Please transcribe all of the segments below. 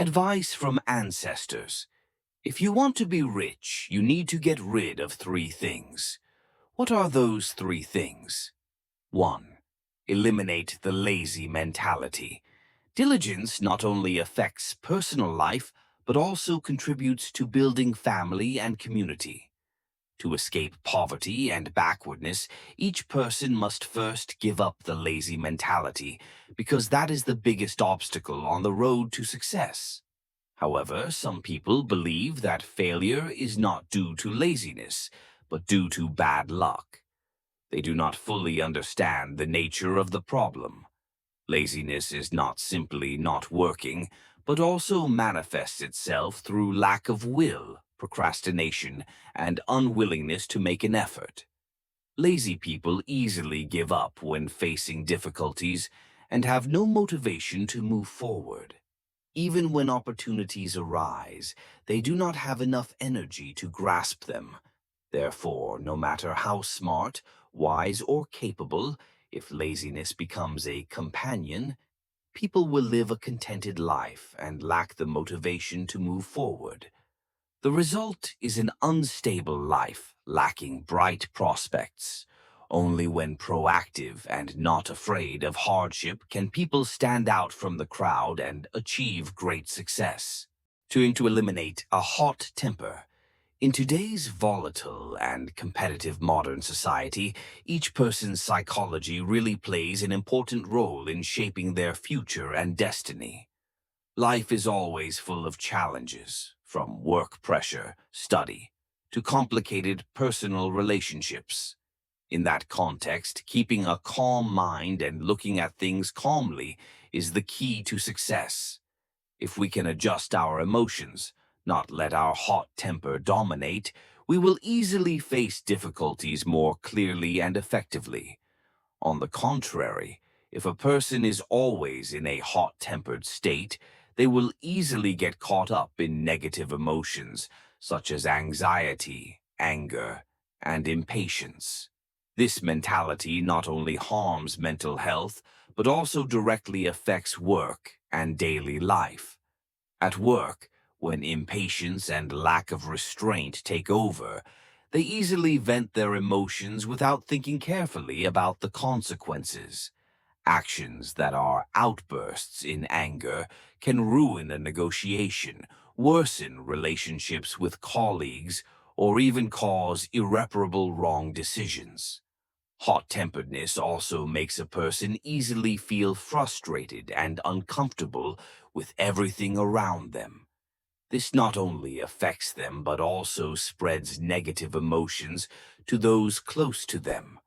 Advice from ancestors. If you want to be rich, you need to get rid of three things. What are those three things? 1. Eliminate the lazy mentality. Diligence not only affects personal life, but also contributes to building family and community. To escape poverty and backwardness, each person must first give up the lazy mentality, because that is the biggest obstacle on the road to success. However, some people believe that failure is not due to laziness, but due to bad luck. They do not fully understand the nature of the problem. Laziness is not simply not working, but also manifests itself through lack of will, procrastination, and unwillingness to make an effort. Lazy people easily give up when facing difficulties and have no motivation to move forward. Even when opportunities arise, they do not have enough energy to grasp them. Therefore, no matter how smart, wise, or capable, if laziness becomes a companion, people will live a contented life and lack the motivation to move forward. The result is an unstable life, lacking bright prospects. Only when proactive and not afraid of hardship can people stand out from the crowd and achieve great success. To eliminate a hot temper. In today's volatile and competitive modern society, each person's psychology really plays an important role in shaping their future and destiny. Life is always full of challenges, from work pressure, study, to complicated personal relationships. In that context, keeping a calm mind and looking at things calmly is the key to success. If we can adjust our emotions, not let our hot temper dominate, we will easily face difficulties more clearly and effectively. On the contrary, if a person is always in a hot-tempered state, they will easily get caught up in negative emotions such as anxiety, anger, and impatience. This mentality not only harms mental health, but also directly affects work and daily life. At work, when impatience and lack of restraint take over, they easily vent their emotions without thinking carefully about the consequences. Actions that are outbursts in anger can ruin a negotiation, worsen relationships with colleagues, or even cause irreparable wrong decisions. Hot-temperedness also makes a person easily feel frustrated and uncomfortable with everything around them. This not only affects them but also spreads negative emotions to those close to them.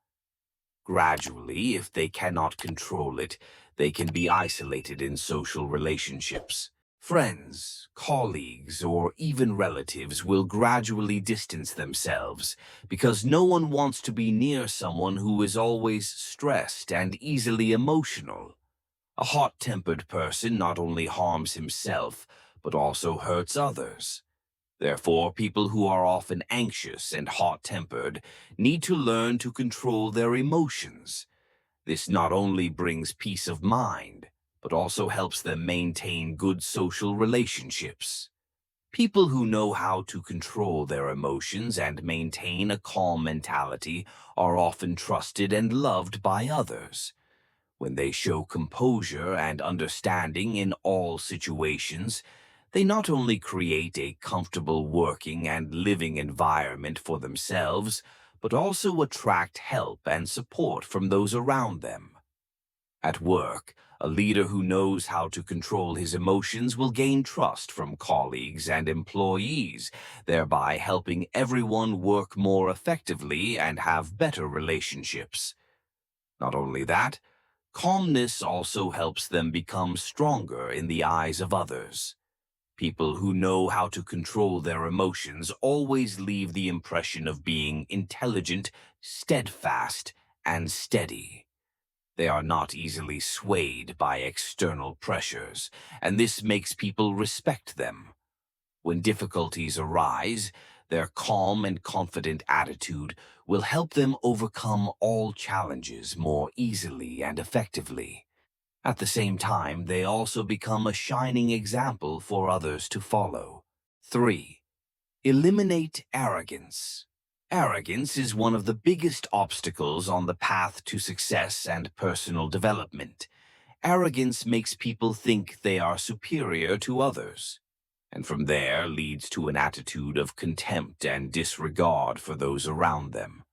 Gradually, if they cannot control it, they can be isolated in social relationships. Friends, colleagues, or even relatives will gradually distance themselves because no one wants to be near someone who is always stressed and easily emotional. A hot-tempered person not only harms himself, but also hurts others. Therefore, people who are often anxious and hot-tempered need to learn to control their emotions. This not only brings peace of mind, but also helps them maintain good social relationships. People who know how to control their emotions and maintain a calm mentality are often trusted and loved by others. When they show composure and understanding in all situations, they not only create a comfortable working and living environment for themselves, but also attract help and support from those around them. At work, a leader who knows how to control his emotions will gain trust from colleagues and employees, thereby helping everyone work more effectively and have better relationships. Not only that, calmness also helps them become stronger in the eyes of others. People who know how to control their emotions always leave the impression of being intelligent, steadfast, and steady. They are not easily swayed by external pressures, and this makes people respect them. When difficulties arise, their calm and confident attitude will help them overcome all challenges more easily and effectively. At the same time, they also become a shining example for others to follow. 3. Eliminate arrogance. Arrogance is one of the biggest obstacles on the path to success and personal development. Arrogance makes people think they are superior to others, and from there leads to an attitude of contempt and disregard for those around them.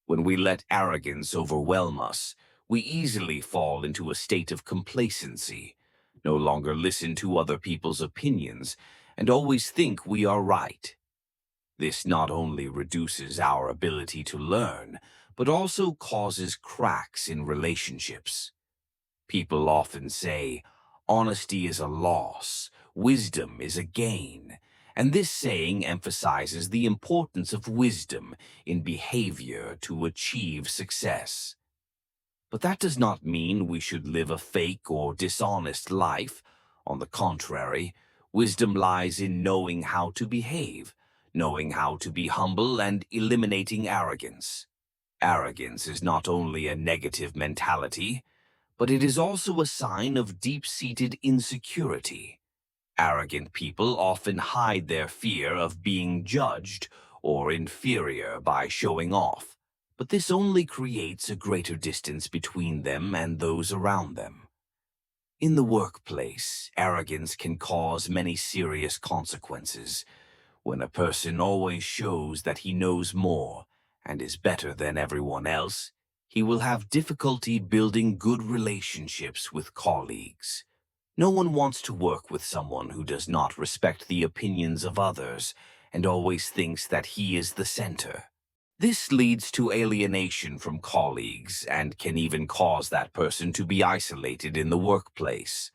When we let arrogance overwhelm us, we easily fall into a state of complacency, no longer listen to other people's opinions, and always think we are right. This not only reduces our ability to learn, but also causes cracks in relationships. People often say, honesty is a loss, wisdom is a gain, and this saying emphasizes the importance of wisdom in behavior to achieve success. But that does not mean we should live a fake or dishonest life. On the contrary, wisdom lies in knowing how to behave, knowing how to be humble, and eliminating arrogance. Arrogance is not only a negative mentality, but it is also a sign of deep-seated insecurity. Arrogant people often hide their fear of being judged or inferior by showing off, but this only creates a greater distance between them and those around them. In the workplace, arrogance can cause many serious consequences. When a person always shows that he knows more and is better than everyone else, he will have difficulty building good relationships with colleagues. No one wants to work with someone who does not respect the opinions of others and always thinks that he is the center. This leads to alienation from colleagues and can even cause that person to be isolated in the workplace.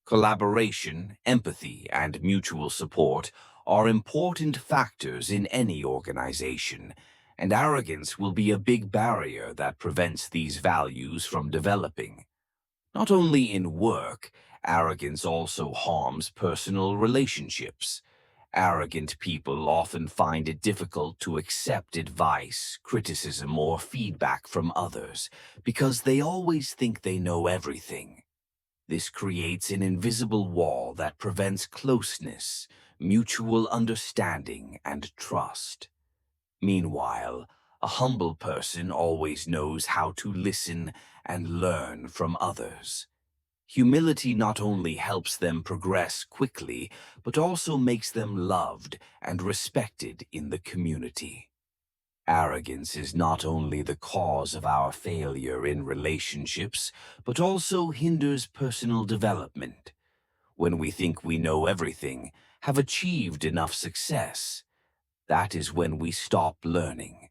Collaboration, empathy, and mutual support are important factors in any organization, and arrogance will be a big barrier that prevents these values from developing. Not only in work, arrogance also harms personal relationships. Arrogant people often find it difficult to accept advice, criticism, or feedback from others because they always think they know everything. This creates an invisible wall that prevents closeness, mutual understanding, and trust. Meanwhile, a humble person always knows how to listen and learn from others. Humility not only helps them progress quickly, but also makes them loved and respected in the community. Arrogance is not only the cause of our failure in relationships, but also hinders personal development. When we think we know everything, have achieved enough success, that is when we stop learning.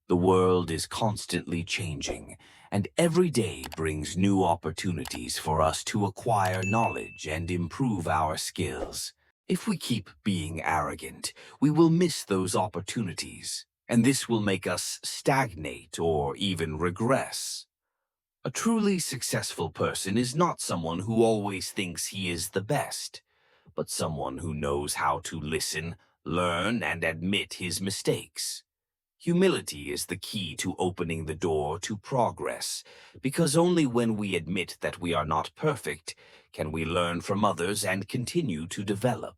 The world is constantly changing, and every day brings new opportunities for us to acquire knowledge and improve our skills. If we keep being arrogant, we will miss those opportunities, and this will make us stagnate or even regress. A truly successful person is not someone who always thinks he is the best, but someone who knows how to listen, learn, and admit his mistakes. Humility is the key to opening the door to progress, because only when we admit that we are not perfect can we learn from others and continue to develop.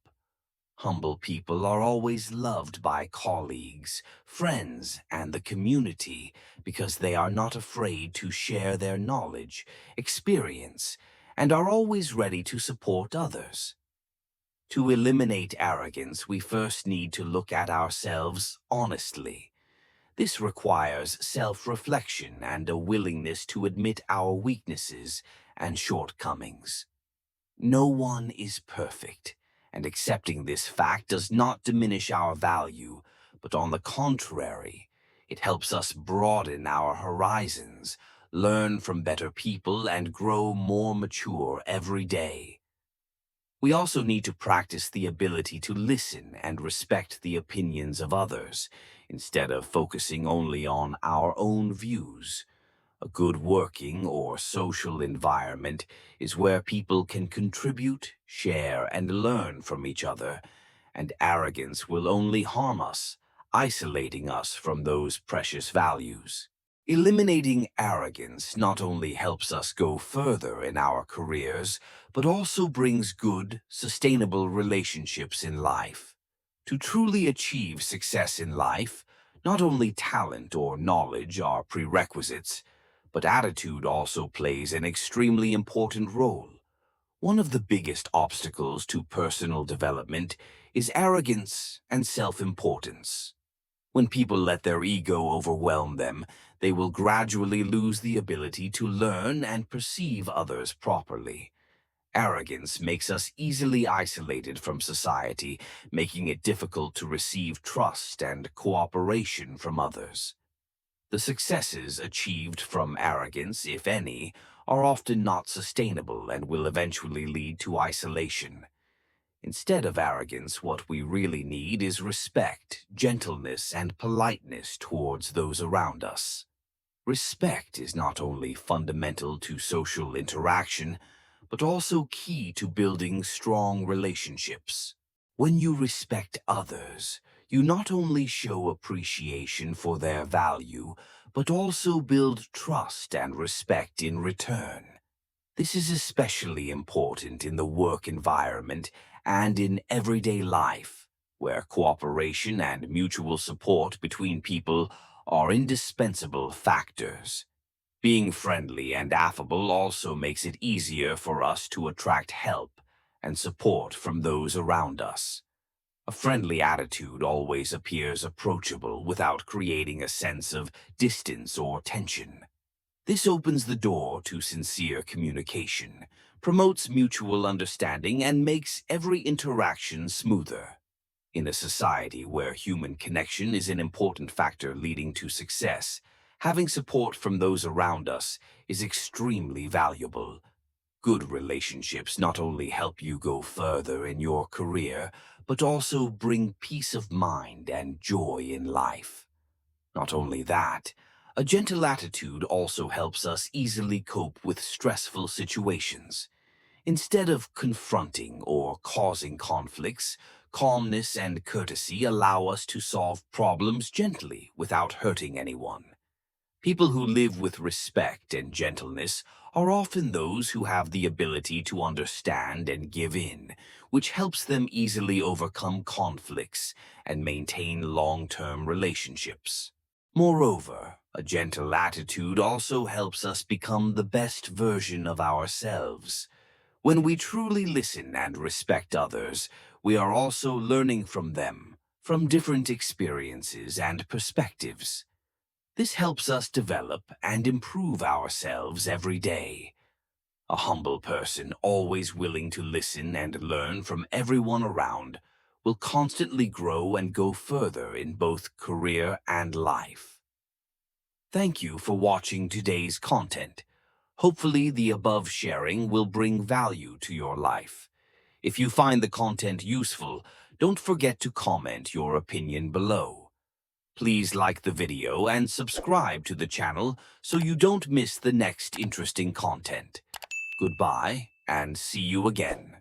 Humble people are always loved by colleagues, friends, and the community because they are not afraid to share their knowledge, experience, and are always ready to support others. To eliminate arrogance, we first need to look at ourselves honestly. This requires self-reflection and a willingness to admit our weaknesses and shortcomings. No one is perfect, and accepting this fact does not diminish our value, but on the contrary, it helps us broaden our horizons, learn from better people, and grow more mature every day. We also need to practice the ability to listen and respect the opinions of others, instead of focusing only on our own views. A good working or social environment is where people can contribute, share, and learn from each other, and arrogance will only harm us, isolating us from those precious values. Eliminating arrogance not only helps us go further in our careers, but also brings good, sustainable relationships in life. To truly achieve success in life, not only talent or knowledge are prerequisites, but attitude also plays an extremely important role. One of the biggest obstacles to personal development is arrogance and self-importance. When people let their ego overwhelm them, they will gradually lose the ability to learn and perceive others properly. Arrogance makes us easily isolated from society, making it difficult to receive trust and cooperation from others. The successes achieved from arrogance, if any, are often not sustainable and will eventually lead to isolation. Instead of arrogance, what we really need is respect, gentleness, and politeness towards those around us. Respect is not only fundamental to social interaction, but also key to building strong relationships. When you respect others, you not only show appreciation for their value, but also build trust and respect in return. This is especially important in the work environment and in everyday life, where cooperation and mutual support between people are indispensable factors. Being friendly and affable also makes it easier for us to attract help and support from those around us. A friendly attitude always appears approachable without creating a sense of distance or tension. This opens the door to sincere communication, promotes mutual understanding, and makes every interaction smoother. In a society where human connection is an important factor leading to success, having support from those around us is extremely valuable. Good relationships not only help you go further in your career, but also bring peace of mind and joy in life. Not only that, a gentle attitude also helps us easily cope with stressful situations. Instead of confronting or causing conflicts, calmness and courtesy allow us to solve problems gently without hurting anyone. People who live with respect and gentleness are often those who have the ability to understand and give in, which helps them easily overcome conflicts and maintain long-term relationships. Moreover, a gentle attitude also helps us become the best version of ourselves. When we truly listen and respect others, we are also learning from them, from different experiences and perspectives. This helps us develop and improve ourselves every day. A humble person, always willing to listen and learn from everyone around, will constantly grow and go further in both career and life. Thank you for watching today's content. Hopefully, the above sharing will bring value to your life. If you find the content useful, don't forget to comment your opinion below. Please like the video and subscribe to the channel so you don't miss the next interesting content. Goodbye, and see you again.